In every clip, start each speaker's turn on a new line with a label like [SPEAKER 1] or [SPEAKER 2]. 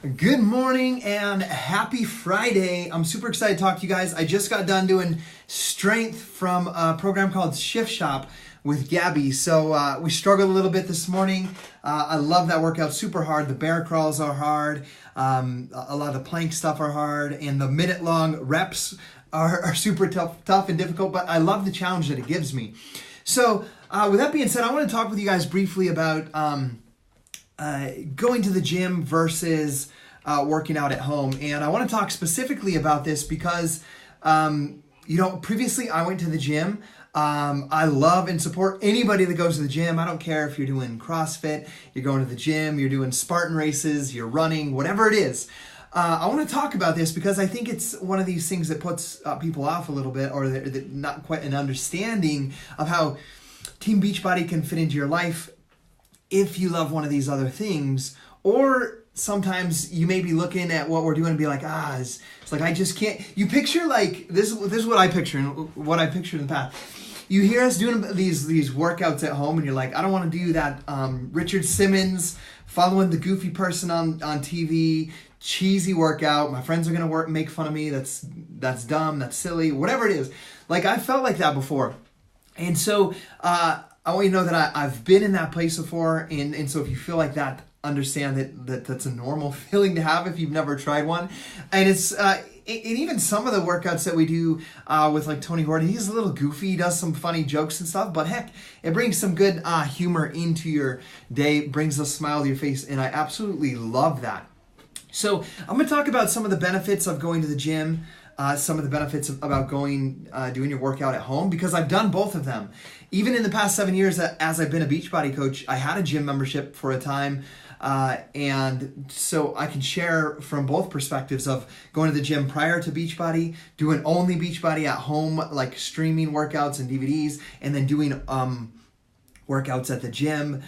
[SPEAKER 1] Good morning and happy Friday. I'm super excited to talk to you guys. I just got done doing strength from a program called Shift Shop with Gabby. So we struggled a little bit this morning. I love that workout, super hard. The bear crawls are hard. A lot of the plank stuff are hard. And the minute long reps are super tough and difficult. But I love the challenge that it gives me. So with that being said, I want to talk with you guys briefly about going to the gym versus working out at home. And I want to talk specifically about this because, previously I went to the gym. I love and support anybody that goes to the gym. I don't care if you're doing CrossFit, you're going to the gym, you're doing Spartan races, you're running, whatever it is. I want to talk about this because I think it's one of these things that puts people off a little bit, or they're not quite an understanding of how Team Beachbody can fit into your life if you love one of these other things. Or sometimes you may be looking at what we're doing and be like, it's like I just can't. You picture like this is what I picture and what I pictured in the past. You hear us doing these workouts at home and you're like, I don't want to do that Richard Simmons following the goofy person on TV cheesy workout. My friends are gonna make fun of me. That's dumb, that's silly, whatever it is. Like I felt like that before. And so I want you to know that I've been in that place before, and so if you feel like that, understand that that's a normal feeling to have if you've never tried one. And it's and even some of the workouts that we do with like Tony Gordon, he's a little goofy, he does some funny jokes and stuff, but heck, it brings some good humor into your day, brings a smile to your face, and I absolutely love that. So I'm going to talk about some of the benefits of going to the gym, some of the benefits about doing your workout at home, because I've done both of them. Even in the past 7 years, as I've been a Beachbody coach, I had a gym membership for a time, and so I can share from both perspectives of going to the gym prior to Beachbody, doing only Beachbody at home, like streaming workouts and DVDs, and then doing workouts at the gym,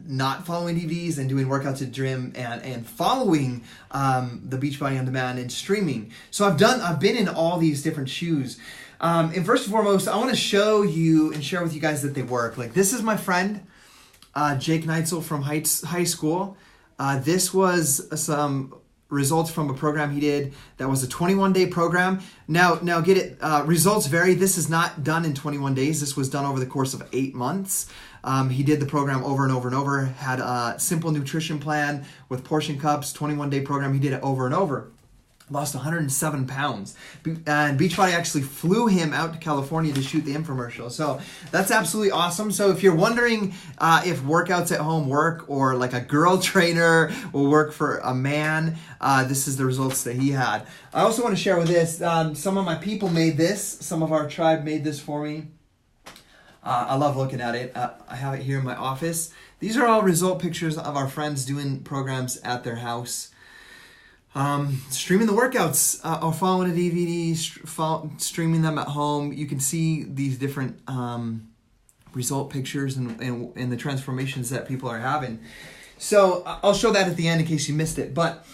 [SPEAKER 1] not following DVDs, and doing workouts at the gym and following the Beachbody on demand and streaming. So I've been in all these different shoes. And first and foremost, I want to show you and share with you guys that they work. Like this is my friend, Jake Neitzel from high school. This was some results from a program he did that was a 21-day program. Now get it, results vary. This is not done in 21 days. This was done over the course of 8 months. He did the program over and over and over, had a simple nutrition plan with portion cups, 21-day program. He did it over and over. Lost 107 pounds. And Beachbody actually flew him out to California to shoot the infomercial. So that's absolutely awesome. So if you're wondering if workouts at home work, or like a girl trainer will work for a man, this is the results that he had. I also want to share with this, some of my people made this. Some of our tribe made this for me. I love looking at it. I have it here in my office. These are all result pictures of our friends doing programs at their house. Streaming the workouts, or following a DVD, streaming them at home. You can see these different result pictures and the transformations that people are having. So I'll show that at the end in case you missed it. But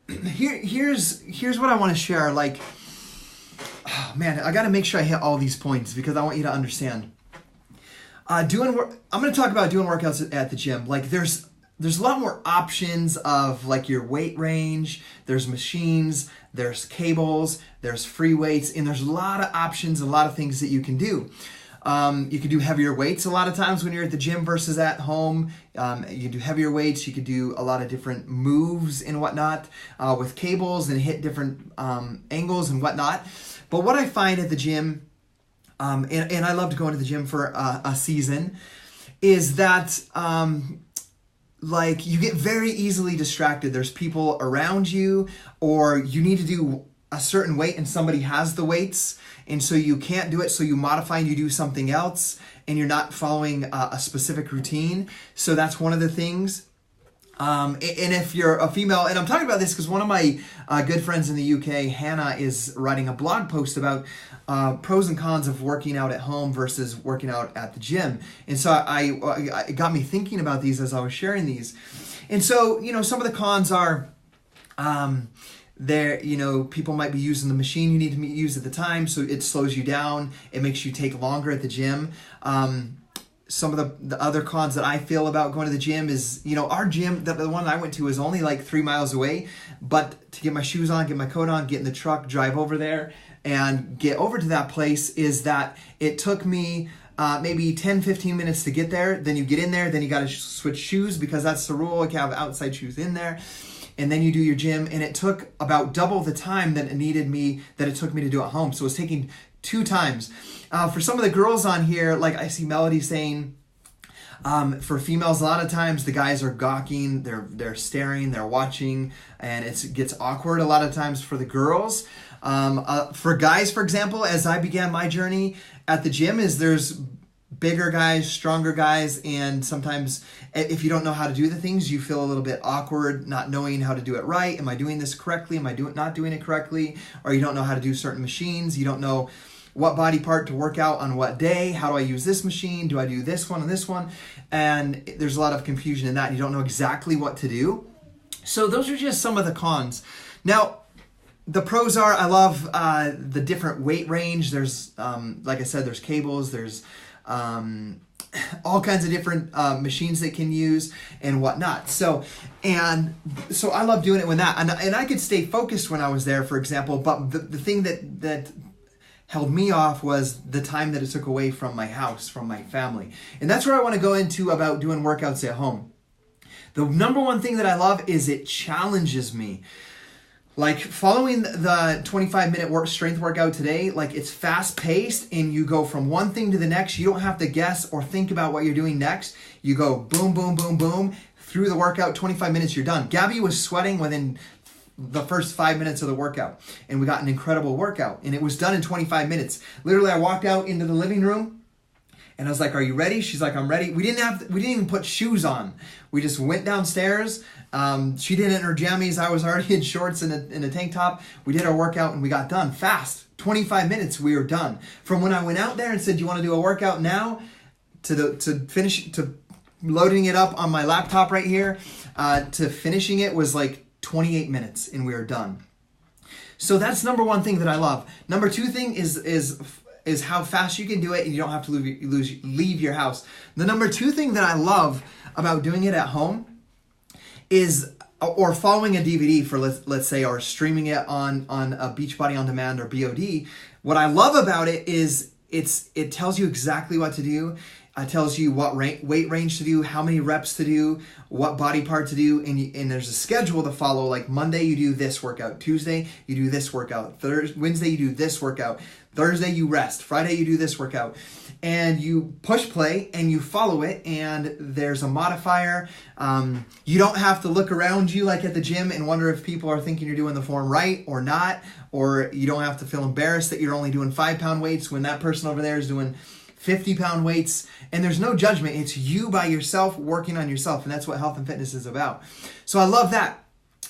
[SPEAKER 1] here's what I want to share. Like, oh man, I got to make sure I hit all these points because I want you to understand. I'm going to talk about doing workouts at the gym. Like there's a lot more options of like your weight range. There's machines, there's cables, there's free weights, and there's a lot of options, a lot of things that you can do. You can do heavier weights a lot of times when you're at the gym versus at home. You can do heavier weights. You could do a lot of different moves and whatnot with cables and hit different angles and whatnot. But what I find at the gym, and I loved going to the gym for a season, is that like you get very easily distracted. There's people around you, or you need to do a certain weight and somebody has the weights, and so you can't do it, so you modify and you do something else, and you're not following a specific routine. So that's one of the things. And if you're a female, and I'm talking about this because one of my good friends in the UK, Hannah, is writing a blog post about pros and cons of working out at home versus working out at the gym. And so it got me thinking about these as I was sharing these. And so, some of the cons are people might be using the machine you need to use at the time, so it slows you down. It makes you take longer at the gym. some of the other cons that I feel about going to the gym is, our gym, the one I went to, is only like 3 miles away. But to get my shoes on, get my coat on, get in the truck, drive over there, and get over to that place, is that it took me maybe 10, 15 minutes to get there. Then you get in there, then you got to switch shoes because that's the rule. You can have outside shoes in there. And then you do your gym. And it took about double the time that it took me to do at home. So it was taking 2 times. For some of the girls on here, like I see Melody saying, for females, a lot of times the guys are gawking, they're staring, they're watching, and it gets awkward a lot of times for the girls. For guys, for example, as I began my journey at the gym, there's bigger guys, stronger guys, and sometimes if you don't know how to do the things, you feel a little bit awkward, not knowing how to do it right. Am I doing this correctly? Am I not doing it correctly? Or you don't know how to do certain machines. You don't know what body part to work out on what day. How do I use this machine? Do I do this one and this one? And there's a lot of confusion in that. You don't know exactly what to do. So those are just some of the cons. Now, the pros are, I love the different weight range. There's, like I said, there's cables, there's all kinds of different machines they can use and whatnot. So I love doing it with that. And I could stay focused when I was there, for example, but the thing that held me off was the time that it took away from my house, from my family. And that's where I want to go into about doing workouts at home. The number one thing that I love is it challenges me. Like following the 25-minute strength workout today, like it's fast-paced and you go from one thing to the next. You don't have to guess or think about what you're doing next. You go boom, boom, boom, boom. Through the workout, 25 minutes, you're done. Gabby was sweating within the first 5 minutes of the workout, and we got an incredible workout, and it was done in 25 minutes. Literally, I walked out into the living room, and I was like, "Are you ready?" She's like, "I'm ready." We didn't even put shoes on. We just went downstairs. She did it in her jammies. I was already in shorts and a tank top. We did our workout, and we got done fast. 25 minutes, we were done. From when I went out there and said, "Do you want to do a workout now?" to loading it up on my laptop right here, to finishing it was like 28 minutes and we are done. So that's number one thing that I love. Number two thing is how fast you can do it and you don't have to leave your house. The number two thing that I love about doing it at home is, or following a DVD for let's say, or streaming it on a Beachbody On Demand or BOD. What I love about it is it tells you exactly what to do. It tells you what weight range to do, how many reps to do, what body part to do, and there's a schedule to follow. Like Monday, you do this workout. Tuesday, you do this workout. Wednesday, you do this workout. Thursday, you rest. Friday, you do this workout. And you push play and you follow it, and there's a modifier. You don't have to look around you like at the gym and wonder if people are thinking you're doing the form right or not, or you don't have to feel embarrassed that you're only doing 5-pound weights when that person over there is doing 50-pound weights. And there's no judgment. It's you by yourself working on yourself, and that's what health and fitness is about. So I love that.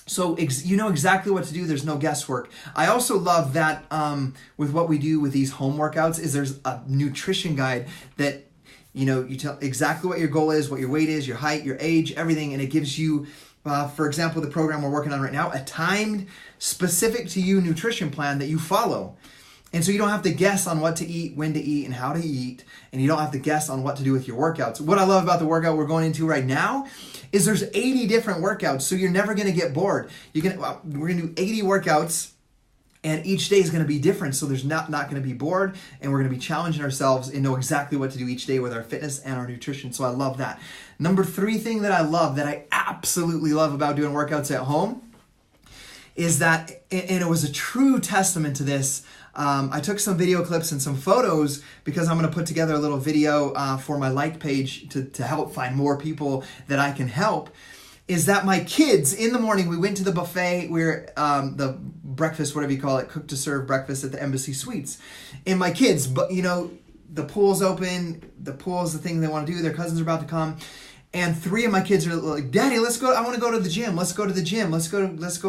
[SPEAKER 1] So you know exactly what to do. There's no guesswork. I also love that with what we do with these home workouts is there's a nutrition guide that, you tell exactly what your goal is, what your weight is, your height, your age, everything, and it gives you, for example, the program we're working on right now, a timed, specific to you nutrition plan that you follow. And so you don't have to guess on what to eat, when to eat, and how to eat, and you don't have to guess on what to do with your workouts. What I love about the workout we're going into right now is there's 80 different workouts, so you're never going to get bored. We're going to do 80 workouts, and each day is going to be different, so there's not going to be bored, and we're going to be challenging ourselves and know exactly what to do each day with our fitness and our nutrition, so I love that. Number 3 thing that I love, that I absolutely love about doing workouts at home, is that, and it was a true testament to this, I took some video clips and some photos because I'm going to put together a little video for my like page to help find more people that I can help, is that my kids, in the morning, we went to the buffet, the breakfast, whatever you call it, cook to serve breakfast at the Embassy Suites. And my kids, but the pool's open, the pool's the thing they want to do, their cousins are about to come. And 3 of my kids are like, "Daddy, let's go. I want to go to the gym. Let's go to the gym. Let's go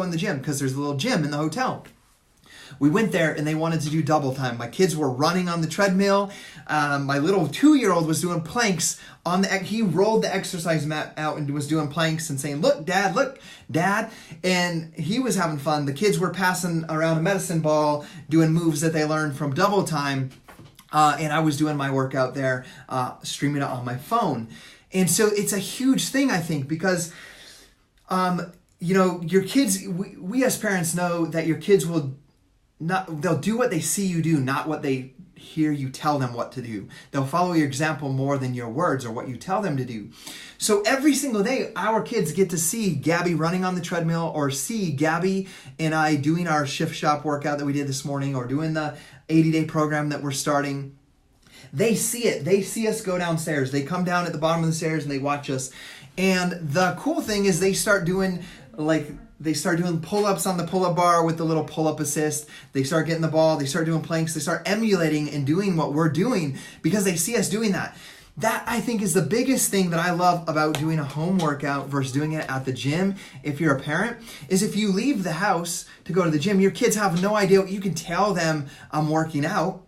[SPEAKER 1] in the gym," because there's a little gym in the hotel. We went there and they wanted to do double time. My kids were running on the treadmill. My little 2-year-old was doing planks he rolled the exercise mat out and was doing planks and saying, look, Dad. And he was having fun. The kids were passing around a medicine ball, doing moves that they learned from double time and I was doing my workout there, streaming it on my phone. And so it's a huge thing, I think, because your kids, we as parents know that your kids they'll do what they see you do, not what they hear you tell them what to do. They'll follow your example more than your words or what you tell them to do. So every single day, our kids get to see Gabby running on the treadmill, or see Gabby and I doing our Shift Shop workout that we did this morning, or doing the 80-day program that we're starting. They see it. They see us go downstairs. They come down at the bottom of the stairs and they watch us. And the cool thing is they start doing pull-ups on the pull-up bar with the little pull-up assist. They start getting the ball. They start doing planks. They start emulating and doing what we're doing because they see us doing that. That, I think, is the biggest thing that I love about doing a home workout versus doing it at the gym. If you're a parent, is if you leave the house to go to the gym, your kids have no idea. You can tell them I'm working out,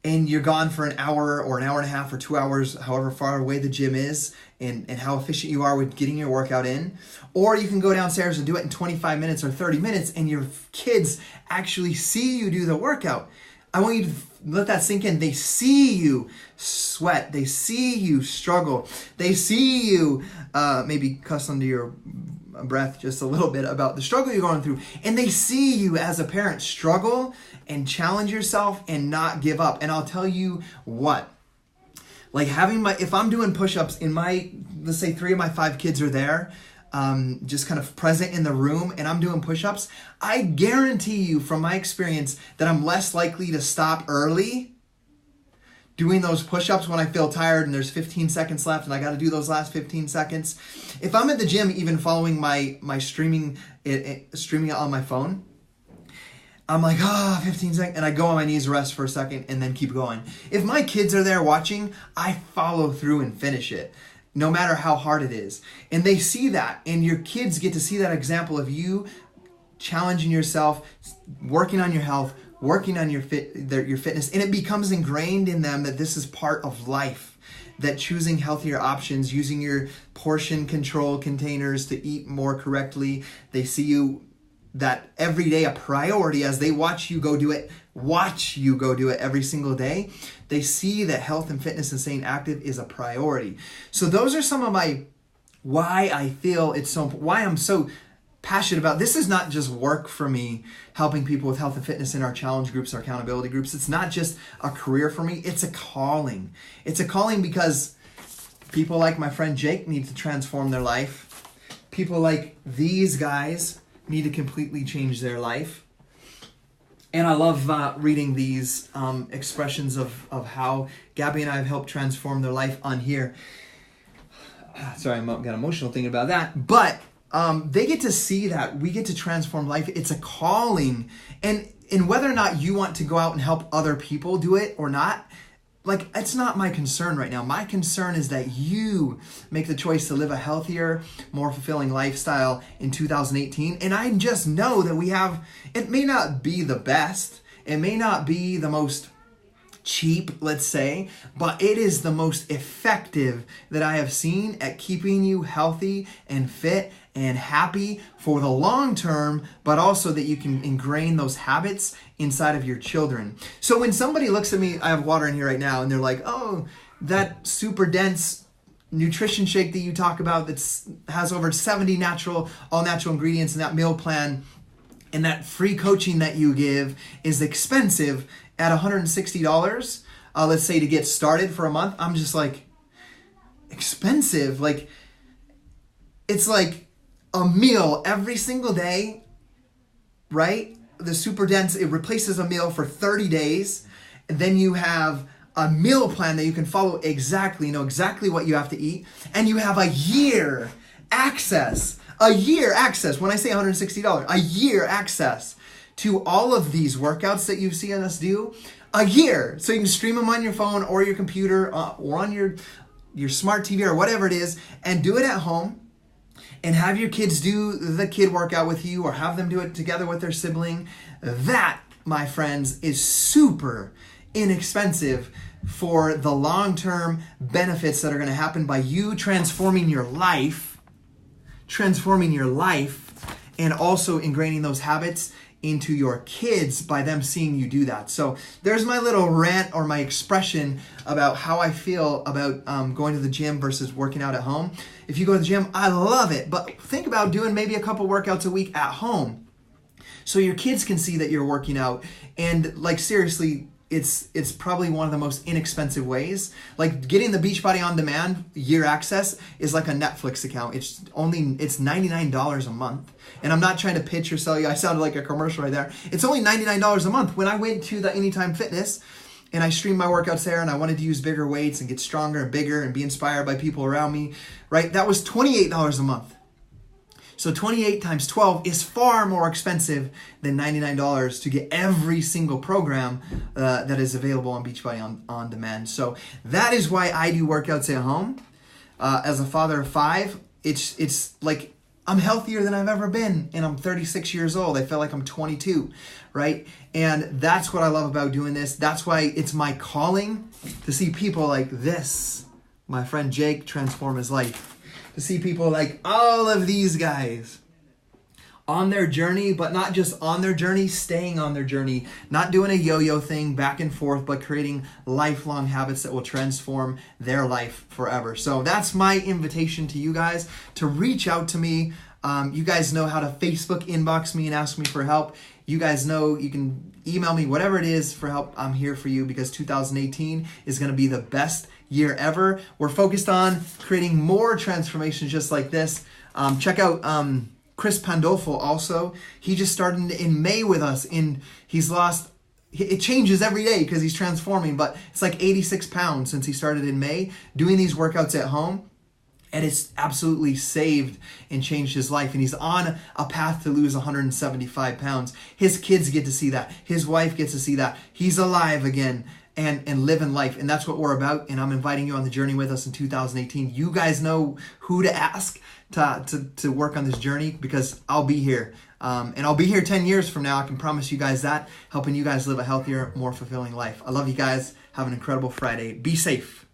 [SPEAKER 1] and you're gone for an hour or an hour and a half or 2 hours, however far away the gym is, and how efficient you are with getting your workout in. Or you can go downstairs and do it in 25 minutes or 30 minutes, and your kids actually see you do the workout. I want you to let that sink in. They see you sweat. They see you struggle. They see you maybe cuss under your breath just a little bit about the struggle you're going through. And they see you as a parent struggle and challenge yourself and not give up. And I'll tell you what, like if I'm doing push-ups in let's say 3 of my 5 kids are there, just kind of present in the room, and I'm doing push-ups, I guarantee you from my experience that I'm less likely to stop early doing those push-ups when I feel tired and there's 15 seconds left and I got to do those last 15 seconds. If I'm at the gym, even following my streaming it on my phone, I'm like, 15 seconds, and I go on my knees, rest for a second, and then keep going. If my kids are there watching, I follow through and finish it, no matter how hard it is. And they see that, and your kids get to see that example of you challenging yourself, working on your health, working on your fitness, and it becomes ingrained in them that this is part of life, that choosing healthier options, using your portion control containers to eat more correctly, they see you that every day a priority as they watch you go do it every single day. They see that health and fitness and staying active is a priority. So those are some of why I'm so passionate about this. Is not just work for me, helping people with health and fitness in our challenge groups, our accountability groups. It's not just a career for me. It's a calling. It's a calling because people like my friend Jake need to transform their life. People like these guys need to completely change their life. And I love reading these expressions of how Gabby and I have helped transform their life on here. Sorry, I got emotional thinking about that. But they get to see that we get to transform life. It's a calling. And whether or not you want to go out and help other people do it or not, like, it's not my concern right now. My concern is that you make the choice to live a healthier, more fulfilling lifestyle in 2018. And I just know that it may not be the best, it may not be the most cheap, let's say, but it is the most effective that I have seen at keeping you healthy and fit and happy for the long term, but also that you can ingrain those habits inside of your children. So when somebody looks at me, I have water in here right now, and they're like, oh, that super dense nutrition shake that you talk about that has over 70 all natural ingredients in that meal plan, and that free coaching that you give is expensive at $160, let's say, to get started for a month. I'm just like, expensive? Like, it's like a meal every single day, right? The super dense, it replaces a meal for 30 days. And then you have a meal plan that you can follow know exactly what you have to eat. And you have a year access. When I say $160, a year access to all of these workouts that you've seen us do. A year. So you can stream them on your phone or your computer or on your smart TV or whatever it is, and do it at home. And have your kids do the kid workout with you, or have them do it together with their sibling. That, my friends, is super inexpensive for the long-term benefits that are going to happen by you transforming your life, and also ingraining those habits into your kids by them seeing you do that. So there's my little rant or my expression about how I feel about going to the gym versus working out at home. If you go to the gym, I love it, but think about doing maybe a couple workouts a week at home so your kids can see that you're working out. And like, seriously, it's probably one of the most inexpensive ways. Like, getting the Beachbody On Demand year access is like a Netflix account. It's $99 a month. And I'm not trying to pitch or sell you. I sounded like a commercial right there. It's only $99 a month. When I went to the Anytime Fitness and I streamed my workouts there and I wanted to use bigger weights and get stronger and bigger and be inspired by people around me, right? That was $28 a month. So 28 times 12 is far more expensive than $99 to get every single program that is available on Beachbody On Demand. So that is why I do workouts at home. As a father of 5, it's like I'm healthier than I've ever been, and I'm 36 years old. I feel like I'm 22, right? And that's what I love about doing this. That's why it's my calling to see people like this, my friend Jake, transform his life. To see people like all of these guys on their journey, but not just on their journey, staying on their journey, not doing a yo-yo thing back and forth, but creating lifelong habits that will transform their life forever. So that's my invitation to you guys to reach out to me. You guys know how to Facebook inbox me and ask me for help. You guys know you can email me, whatever it is for help. I'm here for you because 2018 is going to be the best year ever. We're focused on creating more transformations just like this. Check out Chris Pandolfo also. He just started in May with us. He's lost, it changes every day because he's transforming, but it's like 86 pounds since he started in May doing these workouts at home. And it's absolutely saved and changed his life. And he's on a path to lose 175 pounds. His kids get to see that. His wife gets to see that. He's alive again and living life. And that's what we're about. And I'm inviting you on the journey with us in 2018. You guys know who to ask to work on this journey because I'll be here. And I'll be here 10 years from now. I can promise you guys that, helping you guys live a healthier, more fulfilling life. I love you guys. Have an incredible Friday. Be safe.